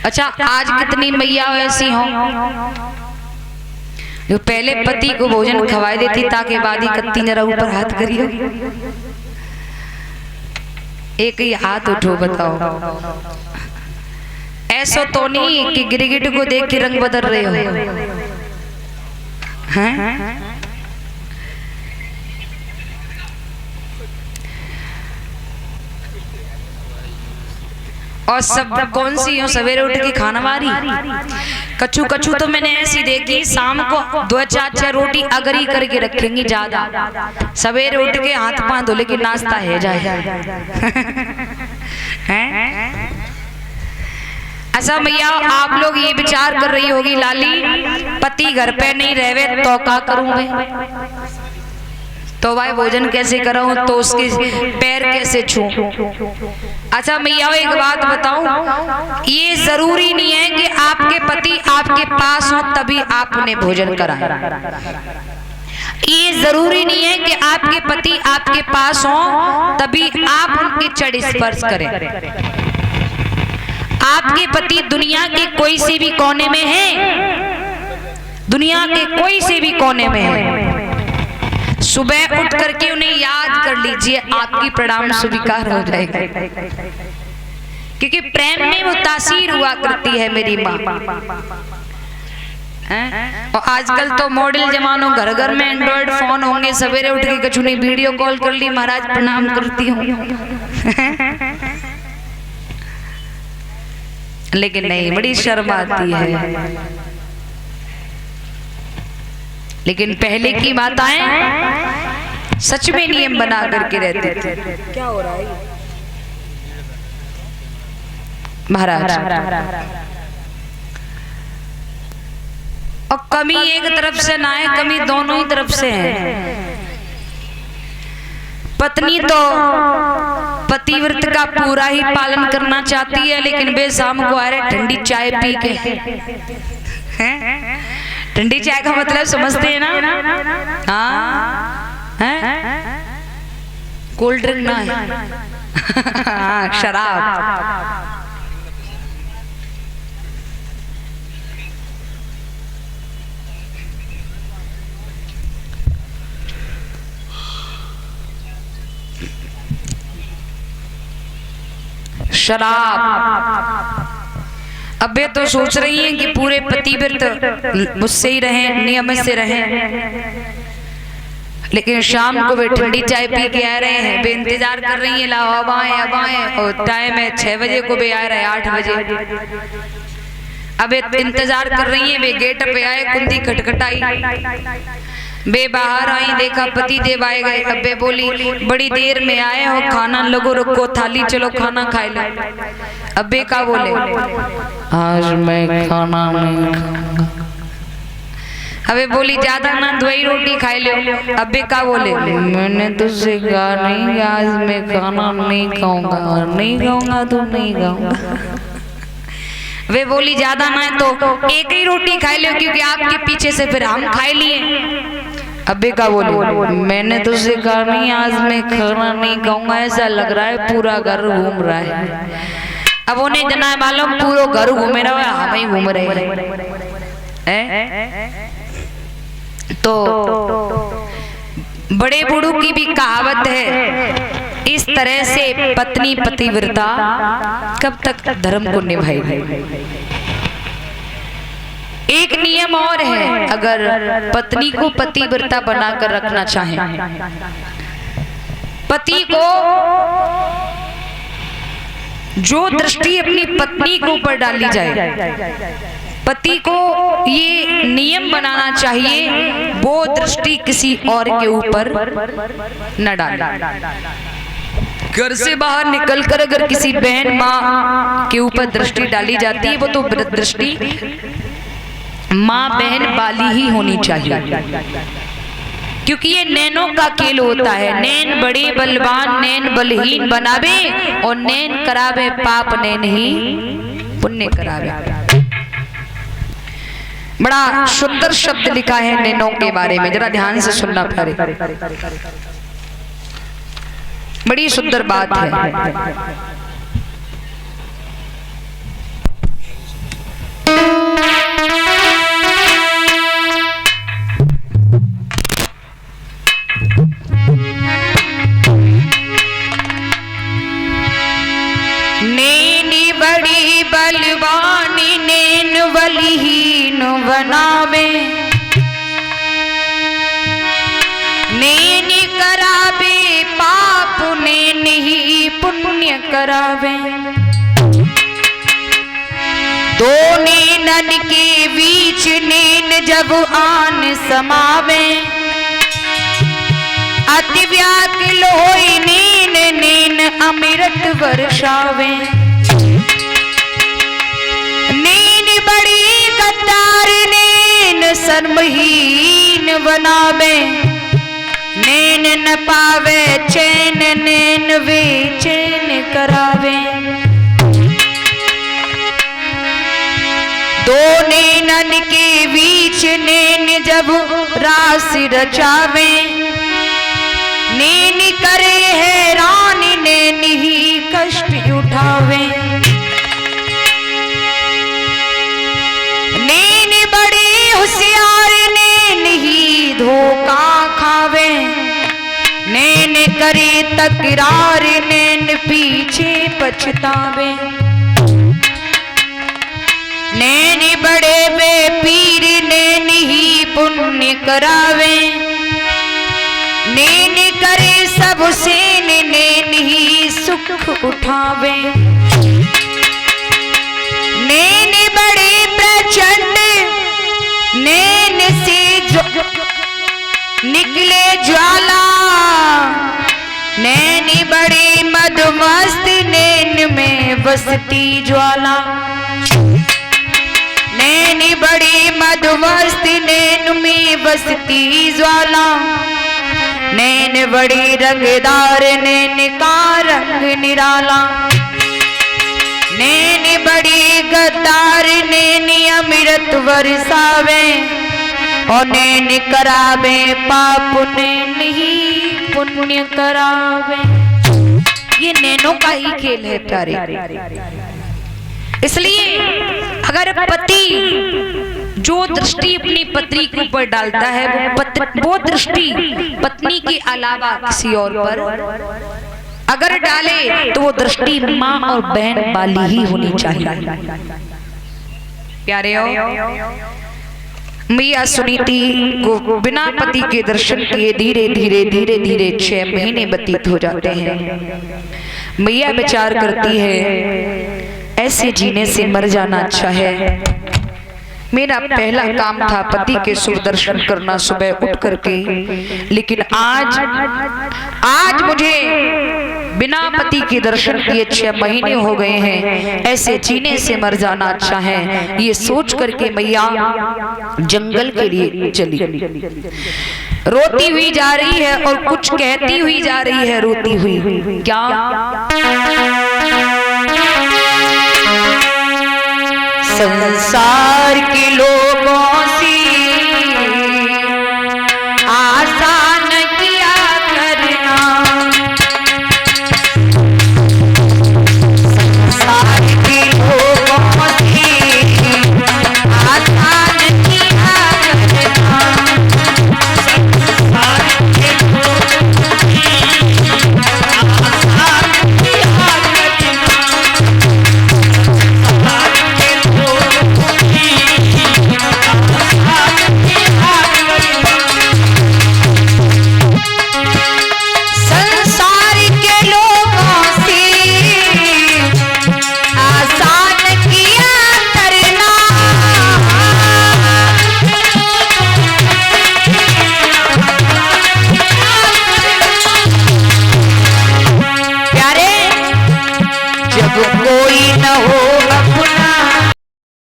अच्छा, आज कितनी मैया ऐसी हों जो पहले पति को भोजन खवाए देती ताकि बाद ही कत्ती जरा ऊपर हाथ करियो। एक ही हाथ उठो, बताओ। ऐसा तो नहीं कि गिरगिट को देख के रंग बदल रहे हो हैं? और सब कौन सी हो सवेरे उठ के खाना वारी कछू कछू तो मैंने ऐसी देखी, शाम को 2-4 रोटी अगर ही करके रखेंगी ज्यादा, सवेरे उठ के हाथ पांव धो लेके नाश्ता है जाए हैं? अच्छा भैया, आप लोग ये विचार कर रही होगी लाली पति घर पे नहीं रहवे तो क्या करूं मैं, तो भाई भोजन कैसे कराऊं, तो उसके पैर कैसे छूं। अच्छा भैया एक बात बताऊं, ये जरूरी नहीं है कि आपके पति आपके पास हो तभी आप उन्हें भोजन कराएं। ये जरूरी नहीं है कि आपके पति आपके पास हो तभी आप उनके चरण स्पर्श करें। आपके पति दुनिया के कोई से भी कोने में है, दुनिया के कोई से भी कोने में है, सुबह उठ करके उन्हें याद कर लीजिए, आपकी प्रणाम स्वीकार हो जाएगा। क्योंकि प्रेम में वो तासीर हुआ करती है मेरी माँ। और आजकल तो मॉडल जमानों, घर घर में एंड्रॉइड फोन होंगे, सवेरे उठ के कछु नहीं वीडियो कॉल कर ली, महाराज प्रणाम करती हूँ लेकिन नहीं, बड़ी शर्म आती है। लेकिन पहले की माताएं सच में नियम बना करके रहती थी। क्या हो रहा है महाराज? और कमी एक तरफ से ना है, कमी दोनों ही तरफ से है। पत्नी तो पतिव्रत का पूरा ही पालन करना चाहती है, लेकिन वे शाम को आ रहे ठंडी चाय पी के हैं? ठंडी चाय का मतलब समझते हैं ना? हाँ, कोल्ड ड्रिंक ना है शराब। शराब। अब वे तो सोच रही हैं कि पूरे पतिव्रत मुझसे ही रहें, नियम से रहें, लेकिन शाम को वे ठंडी चाय पी के आ रहे हैं। वे इंतजार कर रही हैं, लाओ अब आए, और टाइम है 6 बजे को वे आ रहे हैं 8 बजे। अब इंतजार कर रही हैं, वे गेट पे आए, कुंडी खटखटाई, वे बाहर आई, देखा पति देव आए गए। अब वे बोली बड़ी देर में आए हो, खाना लगो, रुको, थाली चलो खाना खाए लो। अब वे का बोले आज मैं खाना नहीं खाऊंगा। अबे बोली ज्यादा ना, 2 ही रोटी खाए लो। अब वे का बोले मैंने तुझसे कहा नहीं आज मैं खाना नहीं खाऊंगा, नहीं खाऊंगा तो नहीं खाऊंगा। वे बोली ज्यादा ना है तो 1 ही रोटी खाए लो, क्योंकि आपके पीछे से फिर हम खाए लिए। अबे का बोले मैंने तुझसे कहा नहीं आज मैं खाना नहीं खाऊंगा, ऐसा लग रहा है पूरा घर घूम रहा है। अब उन्हें जना मालूम पूरा घर घूमे रहा है, हम ही घूम रहे हैं। तो बड़े बूढ़ों की भी कहावत है, इस तरह से पत्नी पतिव्रता कब तक धर्म को निभाएगी। एक नियम और है, अगर पत्नी को पतिव्रता बनाकर रखना चाहे, पति को जो दृष्टि अपनी पत्नी के ऊपर डाली जाए, पति को ये नियम बनाना चाहिए वो दृष्टि किसी और के ऊपर न डाले। घर से बाहर निकलकर अगर किसी बहन माँ के ऊपर दृष्टि डाली जाती है, वो तो दृष्टि माँ बहन वाली ही होनी चाहिए, क्योंकि ये नैनों का खेल होता है। नैन बड़े बलवान नैन बलहीन बनावे, और नैन करावे पाप नैन ही पुण्य करावे। बड़ा सुंदर शब्द लिखा है नैनों के बारे में, जरा ध्यान से सुनना प्यारे, बड़ी सुंदर बात है। नैनी बड़ी बलवानी नैन बलहीन बनावे, नैनी करावे पाप नैन ही पुण्य करावे। दो नैनन के बीच नैन जब आन समावे, अति व्याकुल होई नैन नैन अमृत वर्षावे। नैन बड़ी गद्दार नैन शर्महीन बनावे, नैन न पावे चैन नैन वे चैन करावे। दो नैनन के बीच नैन जब रास रचावे, नैन करे हैरान नैन ही कष्ट उठावे। नैन बड़ी होशियार नैन ही धोखा खावे, नैन करे तकरार नैन पीछे पछतावे। नैन बड़े बेपीर नैन ही पुण्य करावे, नैन करे सब से नैन ही सुख उठावे। नैन बड़े प्रचंड नैन से निकले ज्वाला, नैन बड़ी मदमस्त नैन में बसती ज्वाला। नैन बड़ी मदमस्त नैन में बसती ज्वाला, नैन बड़ी रंगदार नैन का रंग निराला। नैन बड़ी गद्दार नैन अमृत बरसावे, और नैन करावे पाप नैन ही पुण्य करावे। ये नैनों का ही खेल है प्यारे। इसलिए अगर पति जो दृष्टि अपनी पत्नी के ऊपर डालता है वो दृष्टि पत्नी के अलावा किसी और पर अगर डाले तो वो दृष्टि माँ और बहन वाली ही होनी चाहिए। प्यारे हो, मैया सुनीति को बिना पति के दर्शन किए धीरे धीरे धीरे धीरे 6 महीने व्यतीत हो जाते हैं। मैया विचार करती है ऐसे जीने से मर जाना अच्छा है। मेरा पहला काम था पति के शुभ दर्शन करना सुबह उठ करके, लेकिन आज मुझे बिना पति के दर्शन किए 6 महीने हो गए हैं। ऐसे जीने से मर जाना अच्छा है। ये सोच करके मैया जंगल के लिए चली। रोती हुई जा रही है और कुछ कहती हुई जा रही है रोती हुई। क्या? संसार के लोगों से आसान किया करना, संसार के लोगों से आसान किया करना, संसार के लोगों से आसान किया करना। संसार के लोगों से आसान किया